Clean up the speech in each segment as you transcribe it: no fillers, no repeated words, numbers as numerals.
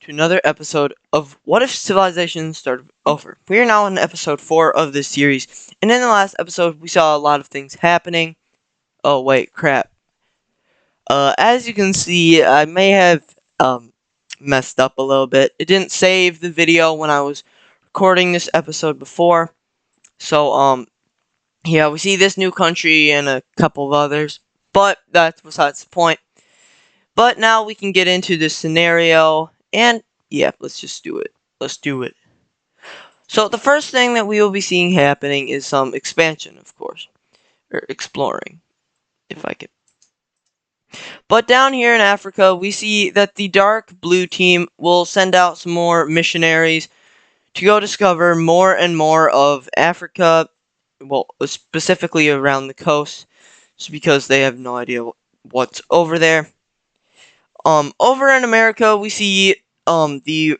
to another episode of What If Civilization Started Over. We are now in episode 4 of this series, and in the last episode we saw a lot of things happening. Oh wait, crap. As you can see, I may have messed up a little bit. It didn't save the video when I was recording this episode before. So, yeah, we see this new country and a couple of others, but that's besides the point. But now we can get into this scenario, and yeah, let's just do it. Let's do it. So the first thing that we will be seeing happening is some expansion, of course, or exploring, if I can. But down here in Africa, we see that the dark blue team will send out some more missionaries to go discover more and more of Africa, well, specifically around the coast, just because they have no idea what's over there. Over in America, we see the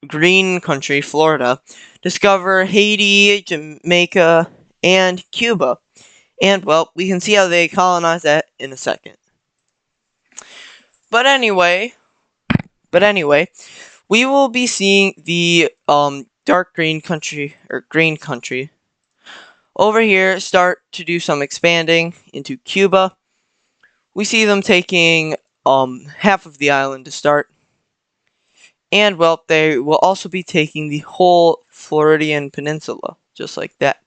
green country, Florida, discover Haiti, Jamaica, and Cuba. And, well, we can see how they colonize that in a second. But anyway, we will be seeing the dark green country, or green country, over here start to do some expanding into Cuba. We see them taking half of the island to start. And, well, they will also be taking the whole Floridian Peninsula, just like that.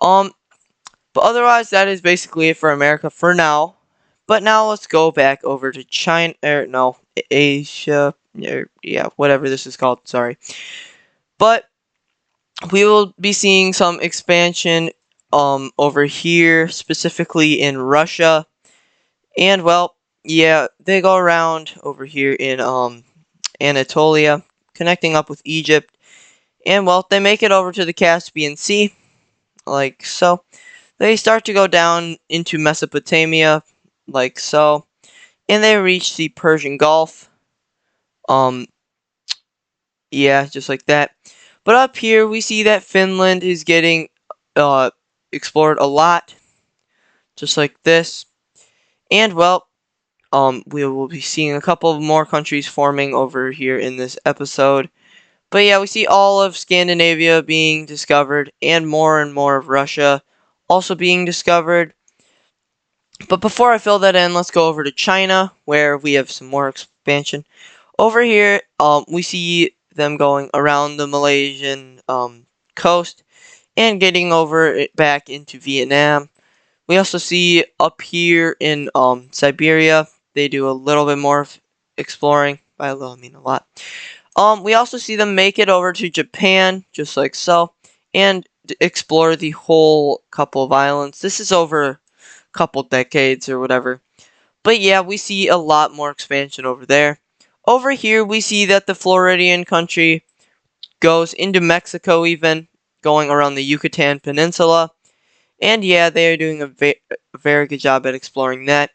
But otherwise, that is basically it for America for now. But now let's go back over to China, Asia, yeah, whatever this is called, sorry. But we will be seeing some expansion over here, specifically in Russia. And, well, yeah, they go around over here in Anatolia, connecting up with Egypt. And, well, they make it over to the Caspian Sea, like so. They start to go down into Mesopotamia, like so. And they reach the Persian Gulf. Yeah, just like that. But up here, we see that Finland is getting explored a lot, just like this. And, well, we will be seeing a couple of more countries forming over here in this episode. But yeah, we see all of Scandinavia being discovered, and more of Russia also being discovered. But before I fill that in, let's go over to China, where we have some more expansion. Over here, we see them going around the Malaysian coast and getting over it back into Vietnam. We also see up here in Siberia, they do a little bit more exploring. By a little, I mean a lot. We also see them make it over to Japan, just like so, and explore the whole couple of islands. This is over a couple decades or whatever. But yeah, we see a lot more expansion over there. Over here, we see that the Floridian country goes into Mexico even, going around the Yucatan Peninsula. And yeah, they are doing a very good job at exploring that.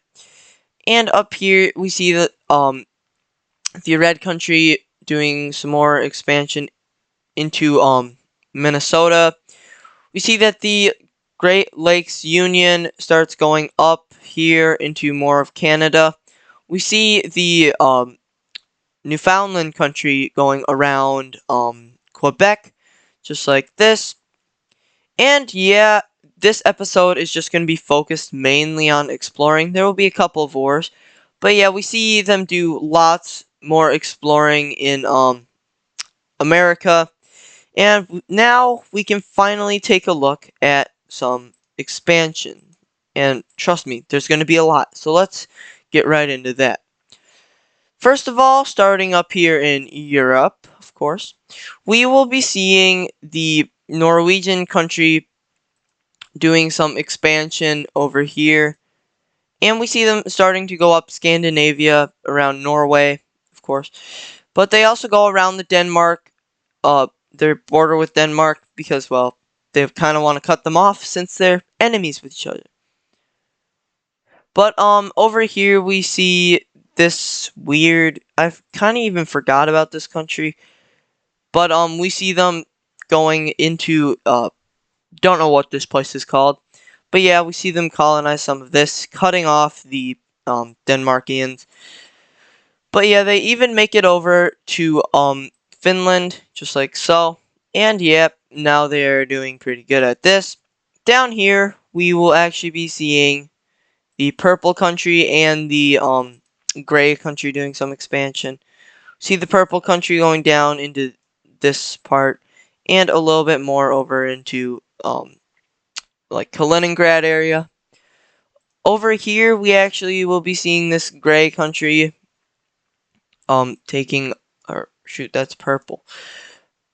And up here, we see that the red country doing some more expansion into Minnesota. We see that the Great Lakes Union starts going up here into more of Canada. We see the Newfoundland country going around Quebec, just like this. And yeah, this episode is just going to be focused mainly on exploring. There will be a couple of wars, but yeah, we see them do lots more exploring in America. And now we can finally take a look at some expansion. And trust me, there's going to be a lot. So let's get right into that. First of all, starting up here in Europe, of course, we will be seeing the Norwegian country doing some expansion over here. And we see them starting to go up Scandinavia, around Norway, of course. But they also go around the Denmark, their border with Denmark, because, well, they kind of want to cut them off since they're enemies with each other. But over here we see this weird, I've kind of even forgot about this country, but we see them going into don't know what this place is called, but yeah, we see them colonize some of this, cutting off the Denmarkians. But yeah, they even make it over to Finland, just like so. And yep, now they're doing pretty good at this. Down here, we will actually be seeing the purple country and the gray country doing some expansion. See the purple country going down into this part, and a little bit more over into like Kaliningrad area. Over here, we actually will be seeing this gray country taking, or shoot, that's purple.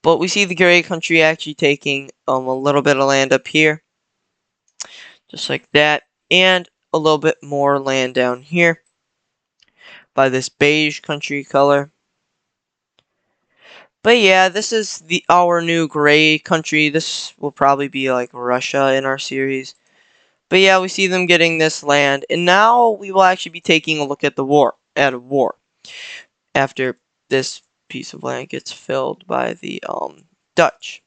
But we see the gray country actually taking a little bit of land up here, just like that, and a little bit more land down here by this beige country color. But yeah, this is our new gray country. This will probably be like Russia in our series. But yeah, we see them getting this land, and now we will actually be taking a look at the war. At a war, after this piece of land gets filled by the Dutch.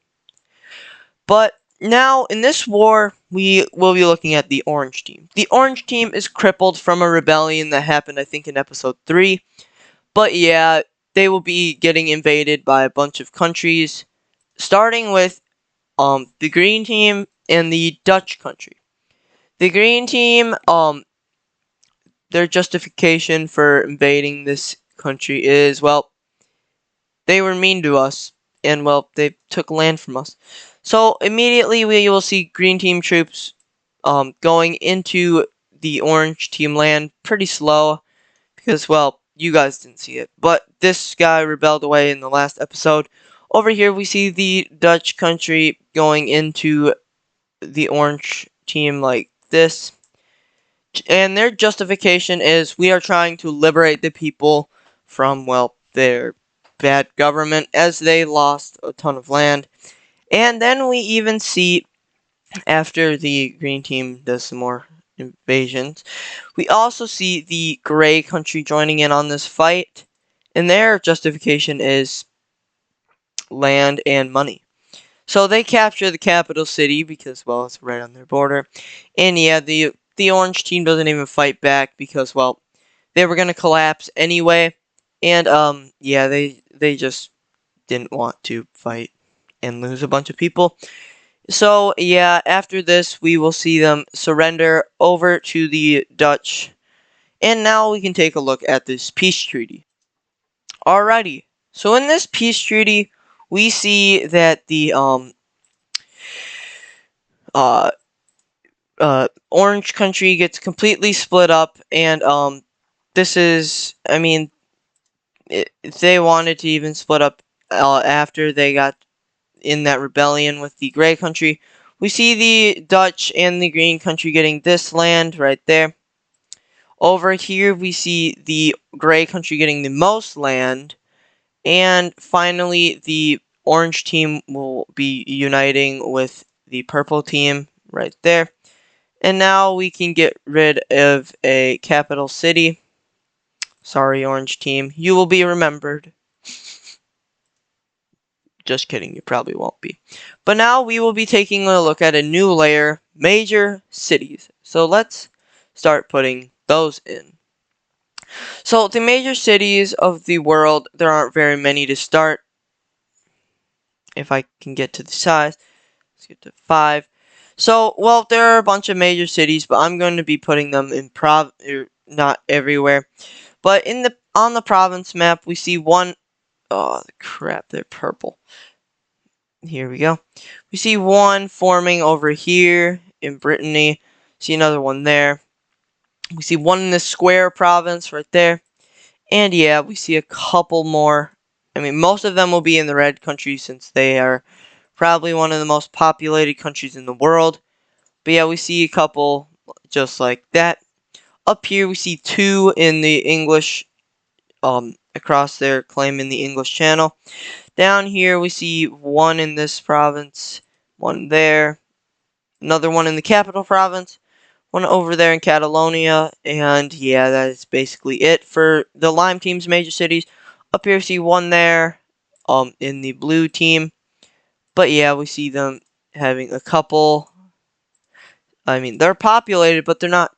But now in this war, we will be looking at the Orange Team. The Orange Team is crippled from a rebellion that happened, I think, in episode 3. But yeah, they will be getting invaded by a bunch of countries, starting with the Green Team and the Dutch country. The Green Team, their justification for invading this country is, well, they were mean to us, and, well, they took land from us. So immediately we will see Green Team troops going into the Orange Team land pretty slow, because, well, you guys didn't see it, but this guy rebelled away in the last episode. Over here we see the Dutch country going into the Orange Team like this. And their justification is, we are trying to liberate the people from, well, their bad government, as they lost a ton of land. And then we even see, after the Green Team does some more invasions, we also see the Gray country joining in on this fight. And their justification is land and money. So they capture the capital city because, well, it's right on their border. And yeah, the Orange Team doesn't even fight back because, well, they were gonna collapse anyway. And yeah, they just didn't want to fight and lose a bunch of people. So yeah, after this we will see them surrender over to the Dutch. And now we can take a look at this peace treaty. Alrighty. So in this peace treaty, we see that the uh Orange country gets completely split up, and this is, I mean, they wanted to even split up after they got in that rebellion with the Gray country. We see the Dutch and the Green country getting this land right there. Over here we see the Gray country getting the most land, and finally the Orange team will be uniting with the Purple team right there. And now we can get rid of a capital city. Sorry, Orange Team. You will be remembered. Just kidding, you probably won't be. But now we will be taking a look at a new layer, major cities. So let's start putting those in. So the major cities of the world, there aren't very many to start. If I can get to the size, let's get to 5. So, well, there are a bunch of major cities, but I'm going to be putting them in not everywhere. But on the province map, we see one. Oh, crap! They're purple. Here we go. We see one forming over here in Brittany. See another one there. We see one in the Square province right there. And yeah, we see a couple more. I mean, most of them will be in the red country since they are probably one of the most populated countries in the world. But yeah, we see a couple just like that. Up here, we see 2 in the English, across their claim in the English Channel. Down here, we see 1 in this province, 1 there, another 1 in the capital province, 1 over there in Catalonia, and yeah, that is basically it for the Lime Team's major cities. Up here, we see 1 there, in the blue team. But yeah, we see them having a couple. I mean, they're populated, but they're not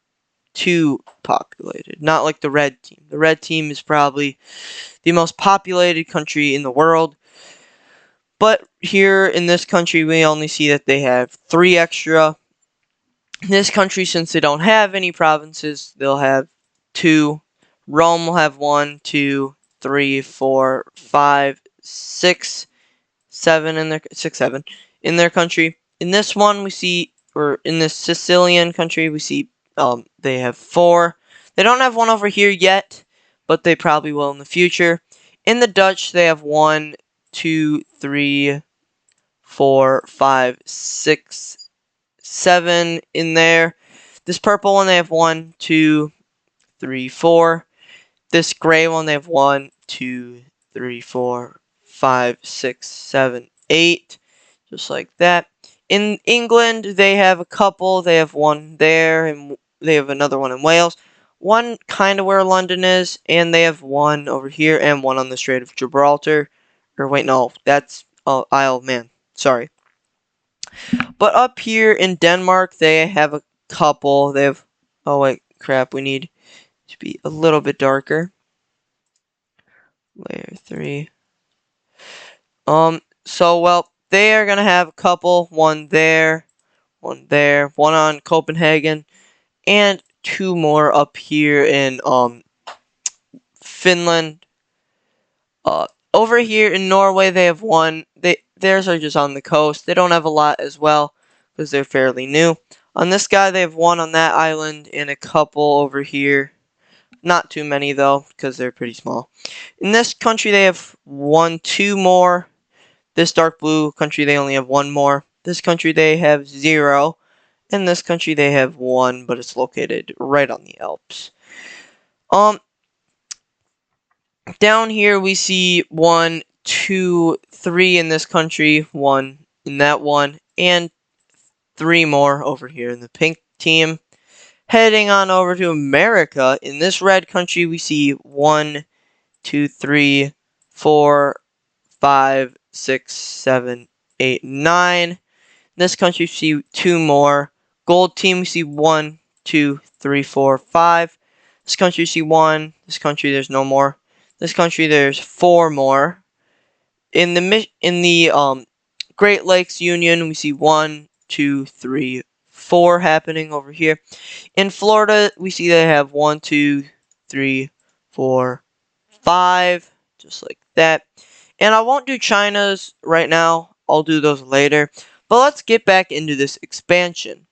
too populated. Not like the red team. The red team is probably the most populated country in the world. But here in this country, we only see that they have 3 extra. In this country, since they don't have any provinces, they'll have 2. Rome will have 1, 2, 3, 4, 5, 6, 7 in their 6, 7 in their country. In this one, we see, or in this Sicilian country, we see they have 4. They don't have 1 over here yet, but they probably will in the future. In the Dutch, they have 1, 2, 3, 4, 5, 6, 7 in there. This purple one, they have 1, 2, 3, 4. This gray one, they have 1, 2, 3, 4, 5, 6, 7, 8. Just like that. In England, they have a couple. They have 1 there, and they have another one in Wales. 1 kind of where London is, and they have 1 over here, and 1 on the Strait of Gibraltar. Or wait, no, that's Isle of Man. Sorry. But up here in Denmark, they have a couple. They have... Oh, wait, crap. We need to be a little bit darker. Layer 3. So, well, they are going to have a couple. 1 there, 1 there, 1 on Copenhagen, and 2 more up here in, Finland. Over here in Norway, they have 1. Theirs are just on the coast. They don't have a lot as well, because they're fairly new. On this guy, they have 1 on that island, and a couple over here. Not too many, though, because they're pretty small. In this country, they have 1, 2 more. This dark blue country, they only have 1 more. This country, they have 0. In this country, they have 1, but it's located right on the Alps. Down here, we see 1, 2, 3 in this country, 1 in that one, and 3 more over here in the pink team. Heading on over to America, in this red country, we see 1, 2, 3, 4, 5, 6, 7, 8, 9. In this country, we see 2 more. Gold team, we see 1, 2, 3, 4, 5. This country, we see 1. This country, there's no more. This country, there's 4 more. In the Great Lakes Union, we see 1, 2, 3, 4 happening over here. In Florida, we see they have 1, 2, 3, 4, 5, just like that. And I won't do China's right now. I'll do those later. But let's get back into this expansion.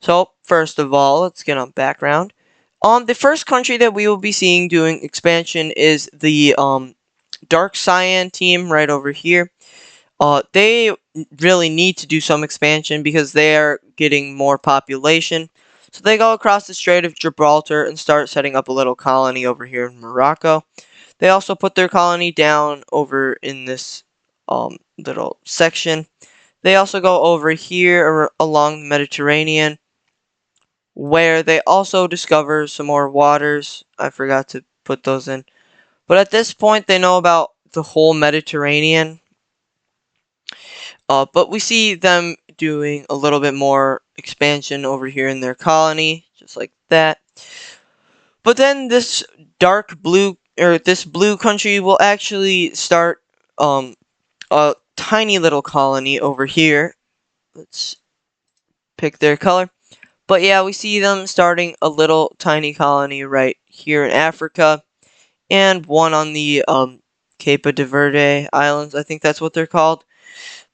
So, first of all, let's get on background. The first country that we will be seeing doing expansion is the Dark Cyan team right over here. They really need to do some expansion because they are getting more population. So they go across the Strait of Gibraltar and start setting up a little colony over here in Morocco. They also put their colony down over in this little section. They also go over here along the Mediterranean, where they also discover some more waters. I forgot to put those in. But at this point, they know about the whole Mediterranean. But we see them doing a little bit more expansion over here in their colony, just like that. But then this dark blue, or this blue country will actually start a tiny little colony over here. Let's pick their color. But yeah, we see them starting a little tiny colony right here in Africa, and 1 on the Cape de Verde Islands. I think that's what they're called.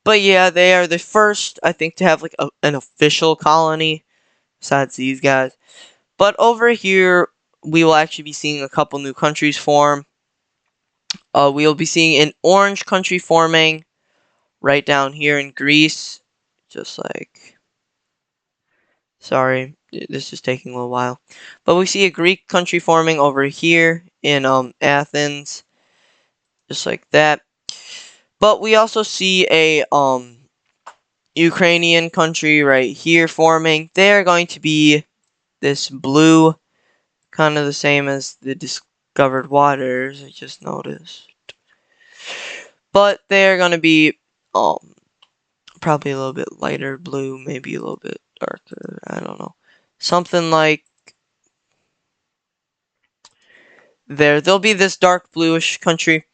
But yeah, they are the first, I think, to have like an official colony besides these guys. But over here, we will actually be seeing a couple new countries form. We will be seeing an orange country forming right down here in Greece, just like... Sorry, this is taking a little while. But we see a Greek country forming over here in Athens, just like that. But we also see a Ukrainian country right here forming. They are going to be this blue, kind of the same as the discovered waters, I just noticed. But they are going to be probably a little bit lighter blue, maybe a little bit darker, I don't know. Something like There'll be this dark bluish country.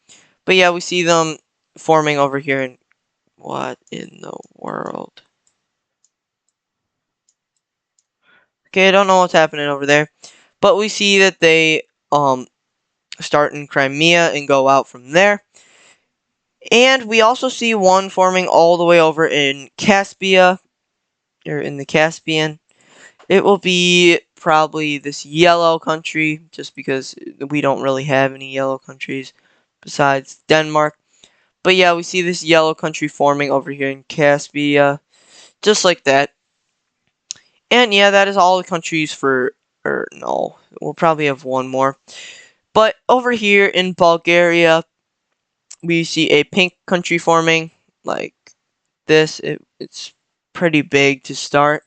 But yeah, we see them forming over here. And what in the world? Okay, I don't know what's happening over there. But we see that they start in Crimea and go out from there. And we also see one forming all the way over in Caspia, or in the Caspian. It will be probably this yellow country, just because we don't really have any yellow countries besides Denmark. But yeah, we see this yellow country forming over here in Caspia, just like that. And yeah, that is all the countries for, or no, we'll probably have one more. But over here in Bulgaria, we see a pink country forming, like this. It's pretty big to start.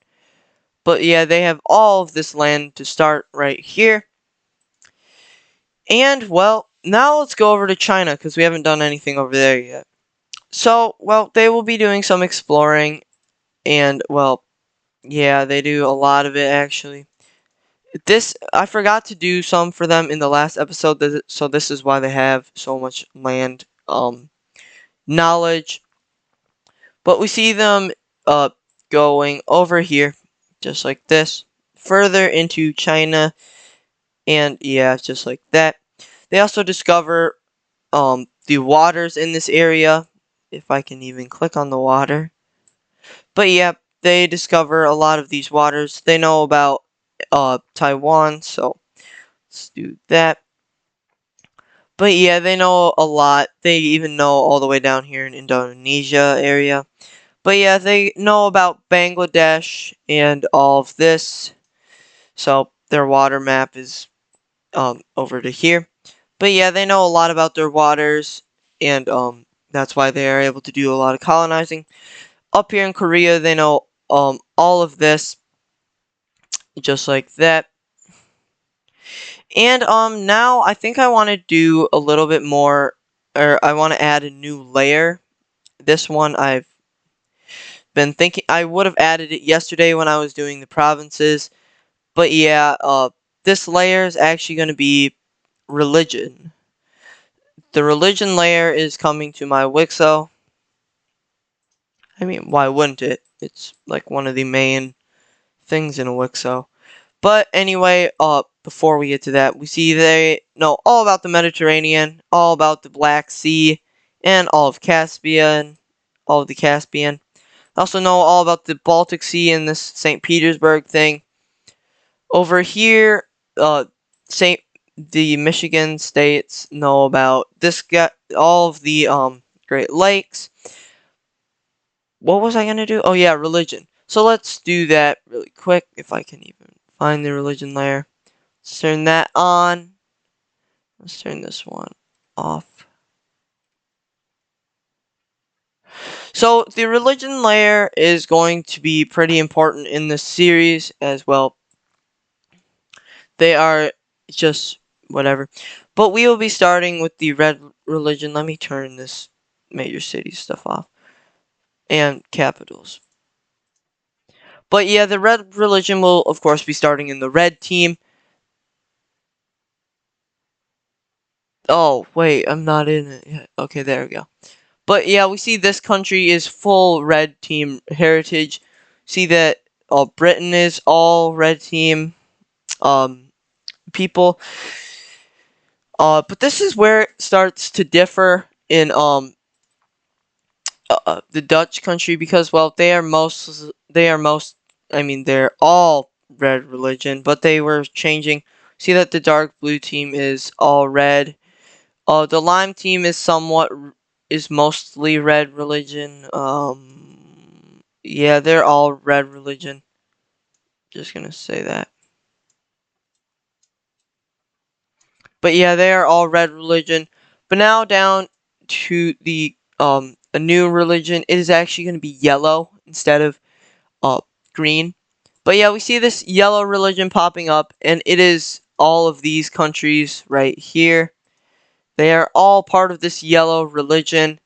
But yeah, they have all of this land to start right here. And, well, now let's go over to China, because we haven't done anything over there yet. So, well, they will be doing some exploring, and, well, yeah, they do a lot of it, actually. I forgot to do some for them in the last episode, so this is why they have so much land, knowledge. But we see them, going over here, just like this, further into China, and yeah, just like that. They also discover, the waters in this area, if I can even click on the water. But yeah, they discover a lot of these waters. They know about, Taiwan, so let's do that. But yeah, they know a lot. They even know all the way down here in Indonesia area. But yeah, they know about Bangladesh and all of this. So their water map is, over to here. But yeah, they know a lot about their waters, and that's why they are able to do a lot of colonizing. Up here in Korea, they know all of this, just like that. And now I think I want to do a little bit more, or I want to add a new layer. This one I've been thinking I would have added it yesterday when I was doing the provinces, but yeah, this layer is actually going to be religion. The religion layer is coming to my Wixo. I mean, why wouldn't it? It's like one of the main things in a Wixo. But anyway, before we get to that, we see they know all about the Mediterranean, all about the Black Sea, and all of Caspian, all of the Caspian. They also know all about the Baltic Sea and this St. Petersburg thing. Over here, the Michigan states know about this guy, all of the Great Lakes. What was I gonna do? Oh yeah, religion. So let's do that really quick, if I can even find the religion layer. Let's turn that on. Let's turn this one off. So the religion layer is going to be pretty important in this series as well. They are just whatever. But we will be starting with the red religion. Let me turn this major city stuff off. And capitals. But yeah, the red religion will, of course, be starting in the red team. Oh, wait, I'm not in it yet. Okay, there we go. But yeah, we see this country is full red team heritage. See that Britain is all red team people. But this is where it starts to differ in the Dutch country, because, well, they're all red religion, but they were changing. See that the dark blue team is all red. The lime team is mostly red religion. Yeah, they're all red religion. Just gonna say that. But yeah, they are all red religion. But now down to the a new religion. It is actually gonna be yellow instead of green. But yeah, we see this yellow religion popping up, and it is all of these countries right here. They are all part of this yellow religion,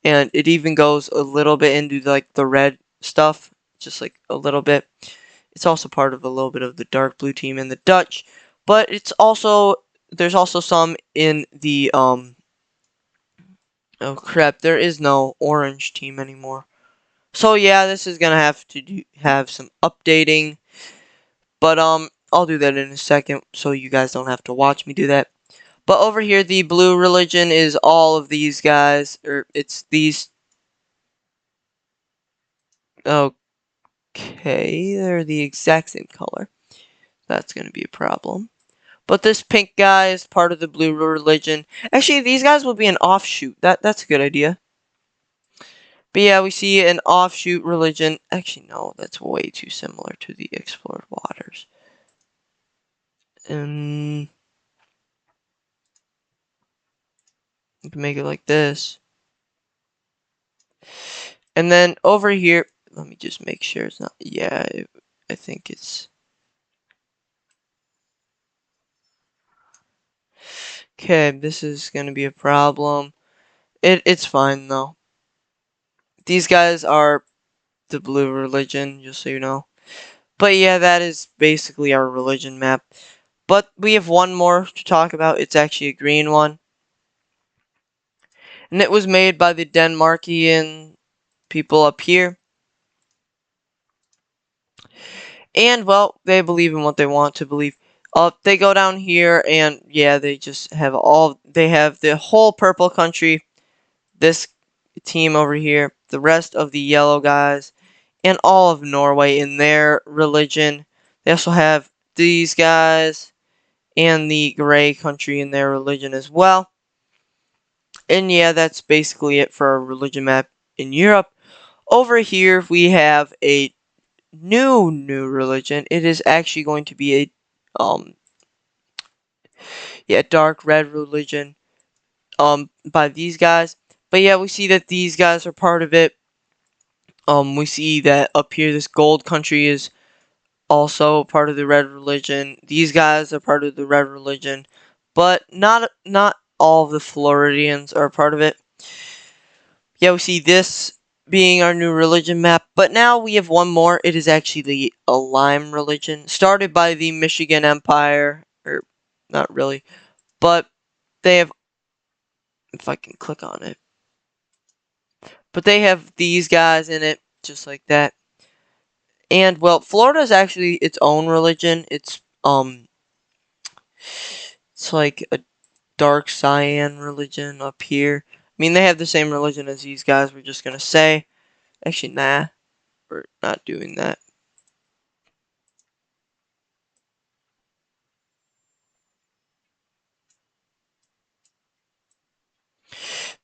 and it even goes a little bit into like the red stuff, just like a little bit. It's also part of a little bit of the dark blue team and the Dutch, but it's also there's also some in the oh crap, there is no orange team anymore. So yeah, this is gonna have to have some updating, but I'll do that in a second, so you guys don't have to watch me do that. But over here, the blue religion is all of these guys, or it's these. Okay, they're the exact same color. That's gonna be a problem. But this pink guy is part of the blue religion. Actually, these guys will be an offshoot. That's a good idea. But yeah, we see an offshoot religion. Actually, no, that's way too similar to the explored waters. And you can make it like this. And then over here, let me just make sure it's not. Yeah, I think it's. Okay, this is gonna be a problem. It's fine though. These guys are the blue religion, just so you know. But yeah, that is basically our religion map. But we have one more to talk about. It's actually a green one. And it was made by the Denmarkian people up here. And, well, they believe in what they want to believe. They go down here, and yeah, they just have they have the whole purple country, this team over here, the rest of the yellow guys, and all of Norway in their religion. They also have these guys and the gray country in their religion as well. And yeah, that's basically it for our religion map in Europe. Over here, we have a new religion. It is actually going to be a dark red religion by these guys. But yeah, we see that these guys are part of it. We see that up here, this gold country is also part of the red religion. These guys are part of the red religion, but not all of the Floridians are part of it. Yeah, we see this being our new religion map, but now we have one more. It is actually a lime religion, started by the Michigan Empire, or not really, but they have, if I can click on it, but they have these guys in it, just like that. And, well, Florida is actually its own religion. It's like a dark cyan religion up here. I mean, they have the same religion as these guys, we're just gonna say. Actually, nah, we're not doing that.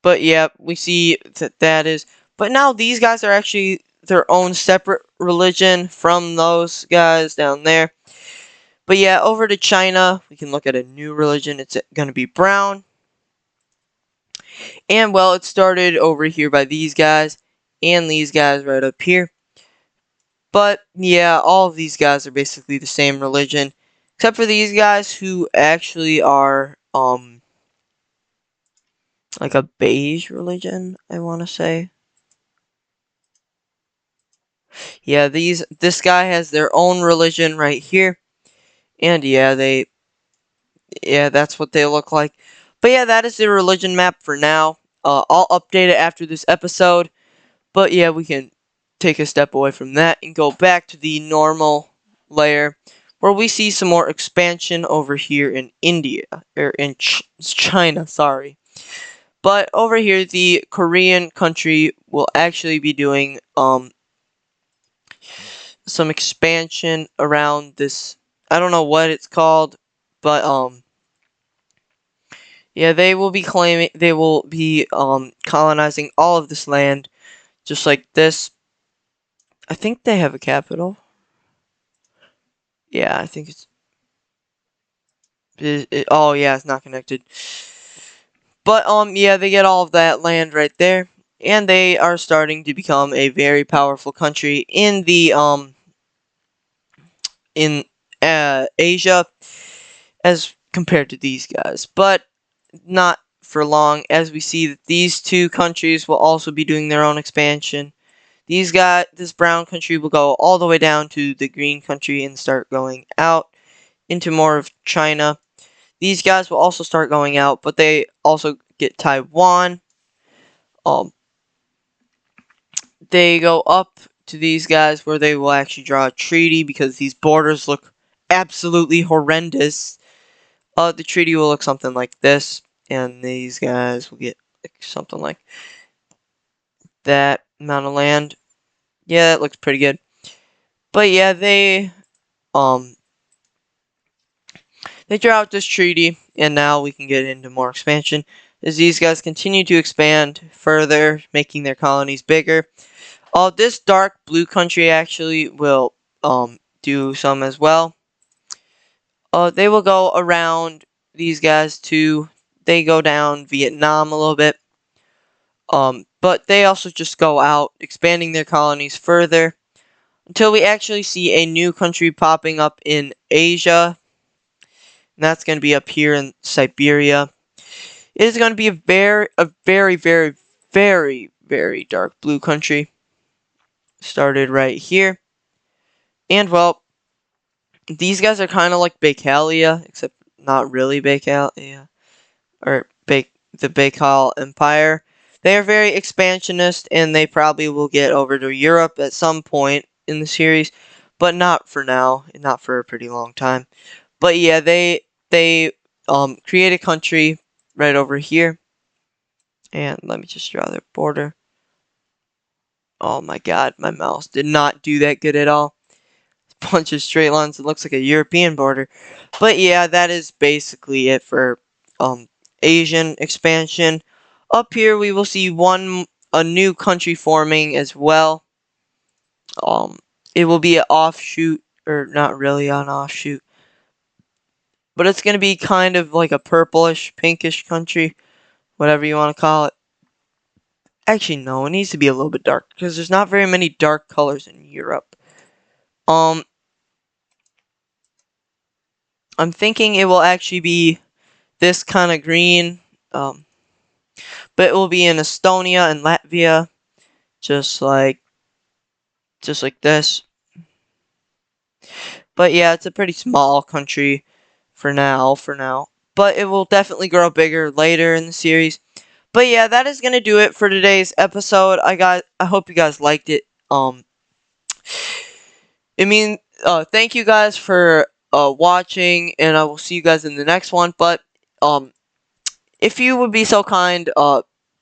But yeah, we see that is. But now these guys are actually their own separate religion from those guys down there. But yeah, over to China, we can look at a new religion. It's going to be brown. And well, it started over here by these guys and these guys right up here. But yeah, all of these guys are basically the same religion, except for these guys who actually are like a beige religion, I want to say. Yeah, this guy has their own religion right here. And yeah, that's what they look like. But yeah, that is the religion map for now. I'll update it after this episode. But yeah, we can take a step away from that and go back to the normal layer where we see some more expansion over here in India, or in China, sorry. But over here, the Korean country will actually be doing some expansion around this. I don't know what it's called, but yeah, they will be colonizing all of this land, just like this. I think they have a capital. Yeah, I think oh yeah, it's not connected. But yeah, they get all of that land right there, and they are starting to become a very powerful country in the in Asia as compared to these guys, but not for long, as we see that these two countries will also be doing their own expansion. This brown country will go all the way down to the green country and start going out into more of China. these guys will also start going out, but they also get Taiwan. They go up to these guys where they will actually draw a treaty because these borders look absolutely horrendous. The treaty will look something like this, and these guys will get like something like that amount of land. Yeah, that looks pretty good. But yeah, they draw out this treaty, and now we can get into more expansion. As these guys continue to expand further, making their colonies bigger. This dark blue country actually will do some as well. They will go around these guys too. They go down Vietnam a little bit. But they also just go out, expanding their colonies further, until we actually see a new country popping up in Asia. And that's going to be up here in Siberia. It is going to be a very, very, very dark blue country. Started right here. And, well, these guys are kind of like Baikalia, except not really Baikalia. Or the Baikal Empire. They are very expansionist, and they probably will get over to Europe at some point in the series, but not for now, not for a pretty long time. But yeah, they create a country right over here, and let me just draw their border. Oh my God, my mouse did not do that good at all. A bunch of straight lines. It looks like a European border, but yeah, that is basically it for Asian expansion. Up here, we will see a new country forming as well. It will be an offshoot, or not really an offshoot, but it's going to be kind of like a purplish, pinkish country, whatever you want to call it. Actually, no, it needs to be a little bit dark, because there's not very many dark colors in Europe. I'm thinking it will actually be this kind of green, but it will be in Estonia and Latvia, just like this. But yeah, it's a pretty small country for now. But it will definitely grow bigger later in the series. But yeah, that is gonna do it for today's episode. I hope you guys liked it. Thank you guys for watching, and I will see you guys in the next one. But if you would be so kind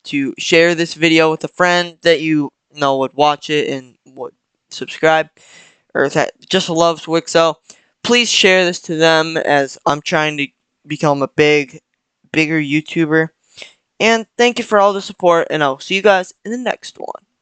to share this video with a friend that you know would watch it and would subscribe, or that just loves Wixo, please share this to them, as I'm trying to become a bigger YouTuber. And thank you for all the support, and I'll see you guys in the next one.